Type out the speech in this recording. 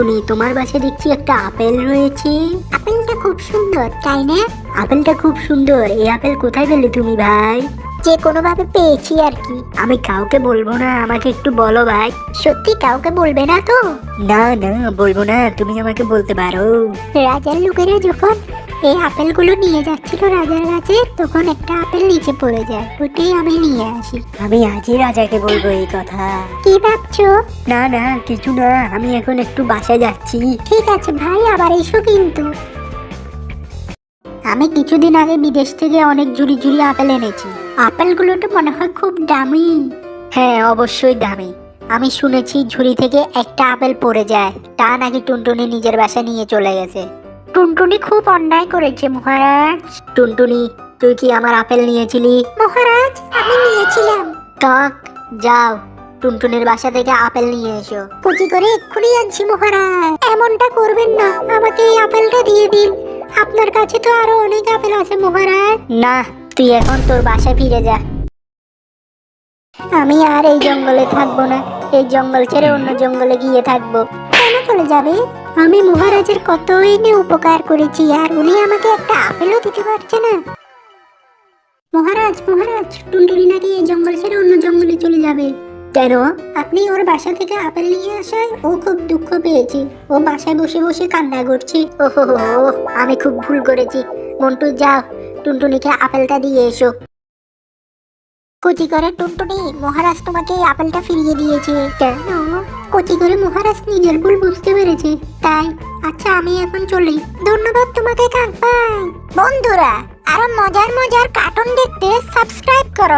টুনটুনি, তোমার বাসায় দেখছি একটা আপেল রয়েছে। আপেলটা খুব সুন্দর তাই না? আপেলটা খুব সুন্দর। এই আপেল কোথায় পেলে তুমি ভাই? যে কোনো ভাবে পেয়েছি আর কি। আমি কাউকে বলবো না, আমাকে একটু বলো ভাই। সত্যি কাউকে বলবে না তো? না না, বলবো না, তুমি আমাকে বলতে পারো। রাজার লোকেরা যখন এই আপেলগুলো নিয়ে যাচ্ছিল রাজার কাছে, তখন একটা আপেল নিচে পড়ে যায়, ওটাই আমি নিয়ে আসি। আমি আজই রাজাকে বলবো এই কথা। কি ভাবছো? না না, কিছু না, আমি এখন একটু বাসায় যাচ্ছি। ঠিক আছে ভাই, আবার এসো কিন্তু। আমি কিছুদিন আগে বিদেশ থেকে অনেক ঝুড়ি ঝুড়ি আপেল এনেছি। আপেলগুলো তো মনে হয় খুব দামি। হ্যাঁ, অবশ্যই দামি। আমি শুনেছি ঝুড়ি থেকে একটা আপেল পড়ে যায়, তা নাকি টুনটুনি নিজের বাসায় নিয়ে চলে গেছে। টুনটুনি খুব অন্যায় করেছে মহারাজ। টুনটুনি, তুই কি আমার আপেল নিয়েছিলি? মহারাজ, আমি নিয়েছিলাম। কাক, যাও টুনটুনির বাসা থেকে আপেল নিয়ে এসো। কুচি করে এক্ষুনি আনছি মহারাজ। এমনটা করবেন না, আমাকে এই আপেলটা দিয়ে দিন। আপনার কাছে তো আরো অনেক আপেল আছে মহারাজ। না, তুই এখন তোর বাসায় ফিরে যা। আমি আর এই জঙ্গলে থাকবো না, এই জঙ্গল ছেড়ে অন্য জঙ্গলে গিয়ে থাকবো। কেন চলে যাবে? আমি মহারাজের কতই না উপকার করেছি, আর উনি আমাকে একটা আপেলও দিতে পারছে না। মহারাজ মহারাজ, টুনটুনি নাকি এই জঙ্গল ছেড়ে অন্য জঙ্গলে চলে যাবে। কেন? আপনি ওর বাসা থেকে আপেল নিয়ে আসায় ও খুব দুঃখ পেয়েছে। ও বাসায় বসে বসে কান্না করছে। ওহো, আমি খুব ভুল করেছি। মন্টু, যাও টুনটুনিকে আপেলটা দিয়ে এসো। কচি করে টুনটুনি, মহারাজ তোমাকে এই আপেলটা ফিরিয়ে দিয়েছে। কেন? কচি করে মহারাজ নিজের ভুল বুঝতে পেরেছে, তাই। আচ্ছা, আমি এখন চলি। ধন্যবাদ তোমাকে কাক ভাই। বন্ধুরা, আরো মজার মজার কার্টুন দেখতে সাবস্ক্রাইব করো।